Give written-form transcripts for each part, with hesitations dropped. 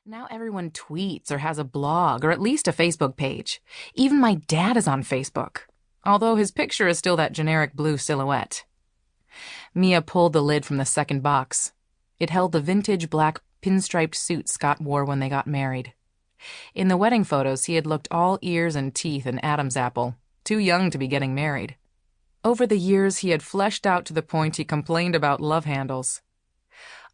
Now everyone tweets or has a blog or at least a Facebook page. Even my dad is on Facebook, although his picture is still that generic blue silhouette. Mia pulled the lid from the second box. It held the vintage black pinstriped suit Scott wore when they got married. In the wedding photos, he had looked all ears and teeth and Adam's apple, too young to be getting married. Over the years, he had fleshed out to the point he complained about love handles.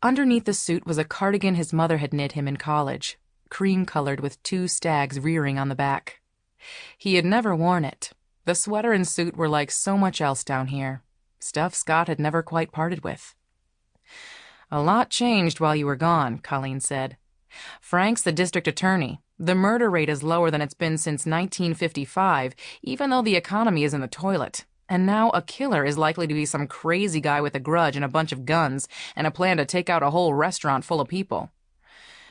Underneath the suit was a cardigan his mother had knit him in college, cream-colored with two stags rearing on the back. He had never worn it. The sweater and suit were like so much else down here, stuff Scott had never quite parted with. "A lot changed while you were gone," Colleen said. "Frank's the district attorney. The murder rate is lower than it's been since 1955, even though the economy is in the toilet. And now a killer is likely to be some crazy guy with a grudge and a bunch of guns and a plan to take out a whole restaurant full of people.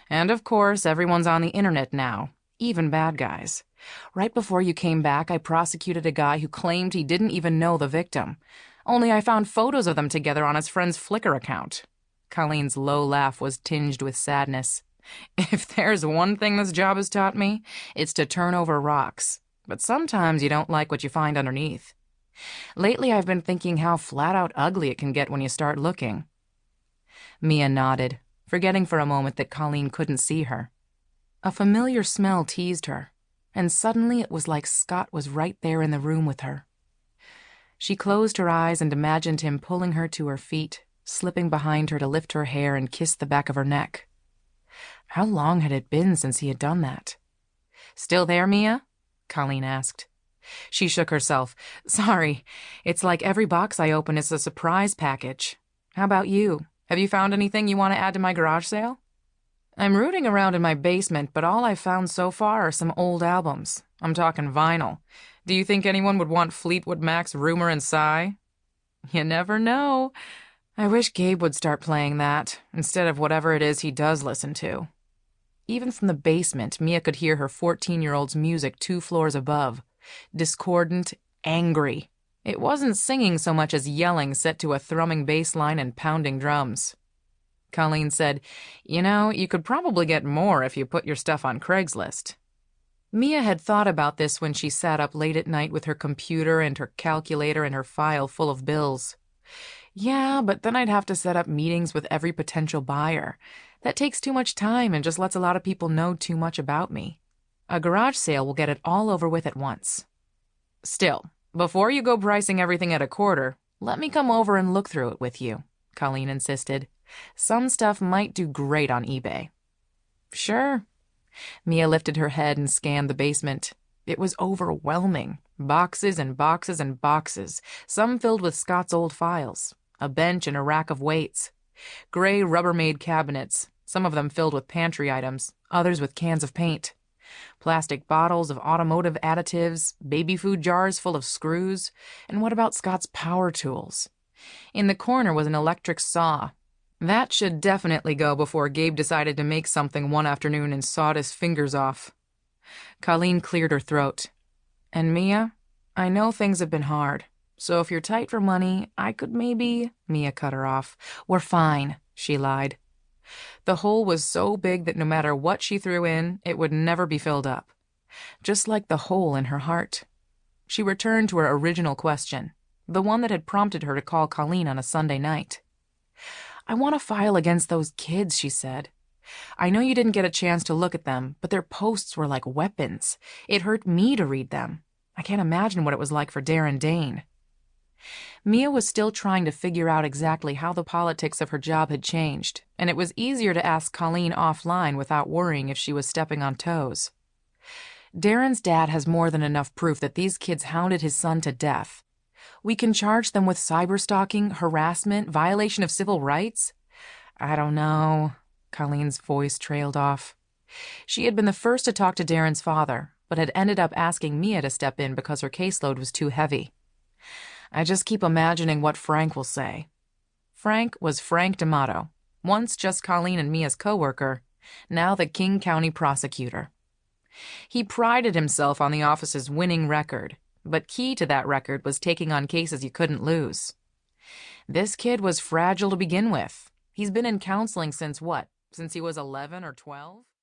And of course, everyone's on the internet now, even bad guys. Right before you came back, I prosecuted a guy who claimed he didn't even know the victim. Only I found photos of them together on his friend's Flickr account." Colleen's low laugh was tinged with sadness. "If there's one thing this job has taught me, it's to turn over rocks. But sometimes you don't like what you find underneath. Lately, I've been thinking how flat-out ugly it can get when you start looking." Mia nodded, forgetting for a moment that Colleen couldn't see her. A familiar smell teased her, and suddenly it was like Scott was right there in the room with her. She closed her eyes and imagined him pulling her to her feet, slipping behind her to lift her hair and kiss the back of her neck. How long had it been since he had done that? "Still there, Mia?" Colleen asked. She shook herself. "Sorry, it's like every box I open is a surprise package. How about you? Have you found anything you want to add to my garage sale?" "I'm rooting around in my basement, but all I've found so far are some old albums. I'm talking vinyl. Do you think anyone would want Fleetwood Mac's Rumor and Sigh?" "You never know. I wish Gabe would start playing that, instead of whatever it is he does listen to." Even from the basement, Mia could hear her 14-year-old's music 2 floors above. Discordant, angry. It wasn't singing so much as yelling set to a thrumming bass line and pounding drums. Colleen said, "You know, you could probably get more if you put your stuff on Craigslist." Mia had thought about this when she sat up late at night with her computer and her calculator and her file full of bills. "Yeah, but then I'd have to set up meetings with every potential buyer. That takes too much time and just lets a lot of people know too much about me. A garage sale will get it all over with at once." "Still, before you go pricing everything at a quarter, let me come over and look through it with you," Colleen insisted. "Some stuff might do great on eBay." "Sure." Mia lifted her head and scanned the basement. It was overwhelming. Boxes and boxes and boxes, some filled with Scott's old files, a bench and a rack of weights. Gray Rubbermaid cabinets, some of them filled with pantry items, others with cans of paint. Plastic bottles of automotive additives, baby food jars full of screws, and what about Scott's power tools? In the corner was an electric saw. That should definitely go before Gabe decided to make something one afternoon and sawed his fingers off. Colleen cleared her throat. "And Mia, I know things have been hard, so if you're tight for money, I could maybe—" Mia cut her off. "We're fine," she lied. The hole was so big that no matter what she threw in, it would never be filled up. Just like the hole in her heart. She returned to her original question, the one that had prompted her to call Colleen on a Sunday night. "I want to file against those kids," she said. "I know you didn't get a chance to look at them, but their posts were like weapons. It hurt me to read them. I can't imagine what it was like for Darren Dane." Mia was still trying to figure out exactly how the politics of her job had changed, and it was easier to ask Colleen offline without worrying if she was stepping on toes. "Darren's dad has more than enough proof that these kids hounded his son to death. We can charge them with cyberstalking, harassment, violation of civil rights?" "I don't know." Colleen's voice trailed off. She had been the first to talk to Darren's father, but had ended up asking Mia to step in because her caseload was too heavy. "I just keep imagining what Frank will say." Frank was Frank D'Amato, once just Colleen and Mia's coworker, now the King County prosecutor. He prided himself on the office's winning record, but key to that record was taking on cases you couldn't lose. This kid was fragile to begin with. He's been in counseling since what? Since he was 11 or 12?